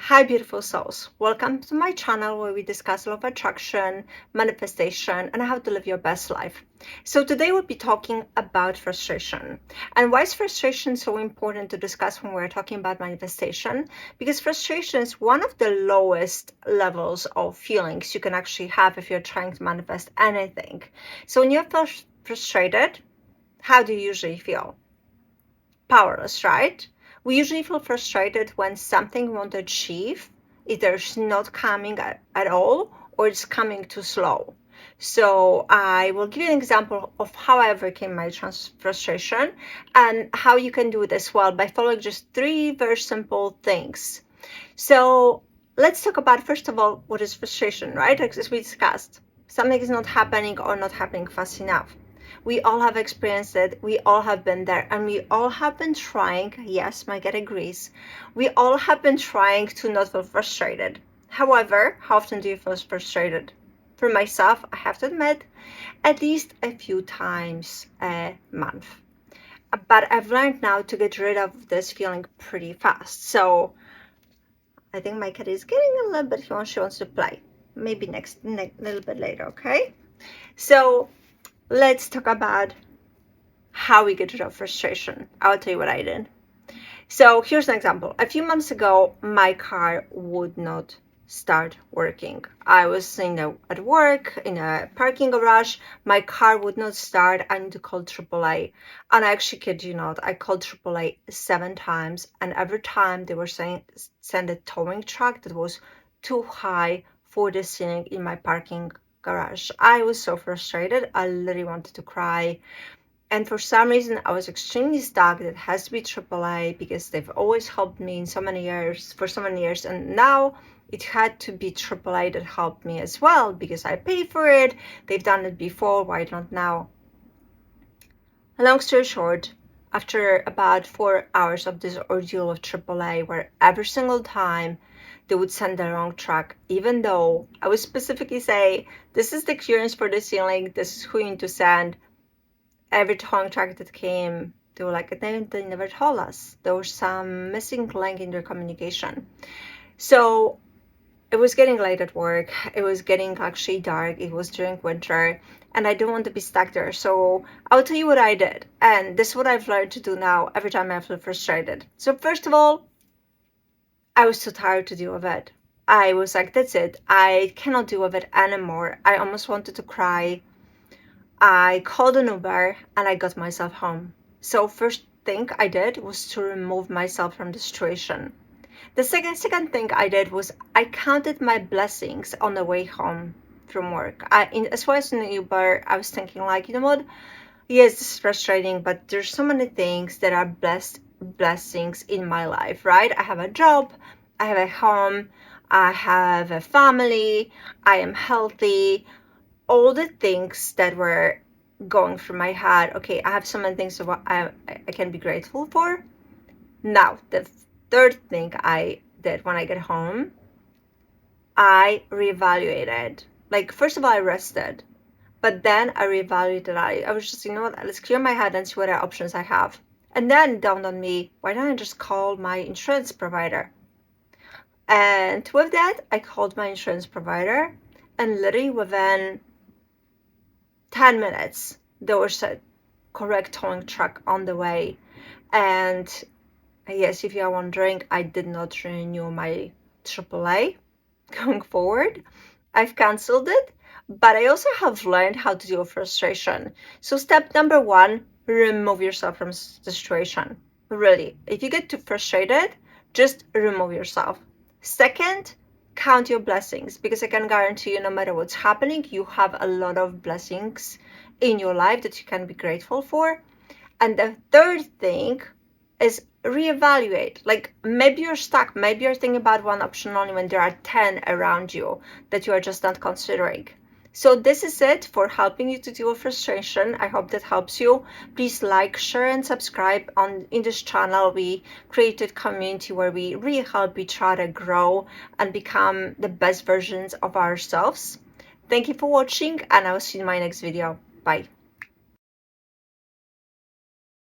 Hi beautiful souls, welcome to my channel where we discuss law of attraction, manifestation, and how to live your best life. So today we'll be talking about frustration. And why is frustration so important to discuss when we're talking about manifestation? Because frustration is one of the lowest levels of feelings you can actually have if you're trying to manifest anything. So when you're frustrated, how do you usually feel? Powerless, right? We usually feel frustrated when something we want to achieve either is not coming at all or it's coming too slow. So I will give you an example of how I overcame my frustration and how you can do it as well by following just 3 very simple things. So let's talk about, first of all, what is frustration, right? As we discussed, something is not happening or not happening fast enough. We all have experienced it, we all have been there, and we all have been trying, yes, my gut agrees, we all have been trying to not feel frustrated. However, how often do you feel frustrated? For myself, I have to admit, at least a few times a month. But I've learned now to get rid of this feeling pretty fast. So I think my cat is getting a little bit, she wants to play. Maybe next little bit later, okay? So let's talk about how we get rid of frustration. I'll tell you what I did. So here's an example. A few months ago, my car would not start working. I was at work in a parking garage. My car would not start. I need to call AAA. And I actually kid you not, I called AAA 7 times. And every time they were saying, send a towing truck that was too high for the ceiling in my parking garage. I was so frustrated. I literally wanted to cry. And for some reason, I was extremely stuck that it has to be AAA because they've always helped me in for so many years. And now it had to be AAA that helped me as well because I pay for it. They've done it before. Why not now? Long story short, after about 4 hours of this ordeal of AAA, where every single time they would send the wrong truck, even though I would specifically say, this is the clearance for the ceiling, this is who you need to send. Every towing truck that came, they were like, they never told us. There was some missing link in their communication. So it was getting late at work. It was getting actually dark. It was during winter and I didn't want to be stuck there. So I'll tell you what I did. And this is what I've learned to do now every time I feel frustrated. So first of all, I was so tired to deal with it. I was like, that's it. I cannot deal with it anymore. I almost wanted to cry. I called an Uber and I got myself home. So first thing I did was to remove myself from the situation. The second thing I did was I counted my blessings on the way home from work. As far as in the Uber, I was thinking like, you know what? Yes, this is frustrating, but there's so many things that are blessings in my life, right? I have a job, I have a home, I have a family, I am healthy. All the things that were going through my head, okay, I have so many things I can be grateful for. Now, the third thing I did when I get home, I reevaluated. Like, first of all, I rested, but then I reevaluated. I was just, you know what, let's clear my head and see what options I have. And then it dawned on me, why don't I just call my insurance provider? And with that, I called my insurance provider, and literally within 10 minutes, there was a correct towing truck on the way. And yes, if you are wondering, I did not renew my AAA going forward. I've canceled it, but I also have learned how to deal with frustration. So step number 1, remove yourself from the situation. Really, if you get too frustrated, just remove yourself. Second, count your blessings, because I can guarantee you, no matter what's happening, you have a lot of blessings in your life that you can be grateful for. And the third thing is reevaluate. Like, maybe you're stuck, maybe you're thinking about one option only when there are 10 around you that you are just not considering. So this is it for helping you to deal with frustration. I hope that helps you. Please like, share, and subscribe. In this channel, we created community where we really help each other grow and become the best versions of ourselves. Thank you for watching, and I will see you in my next video. Bye.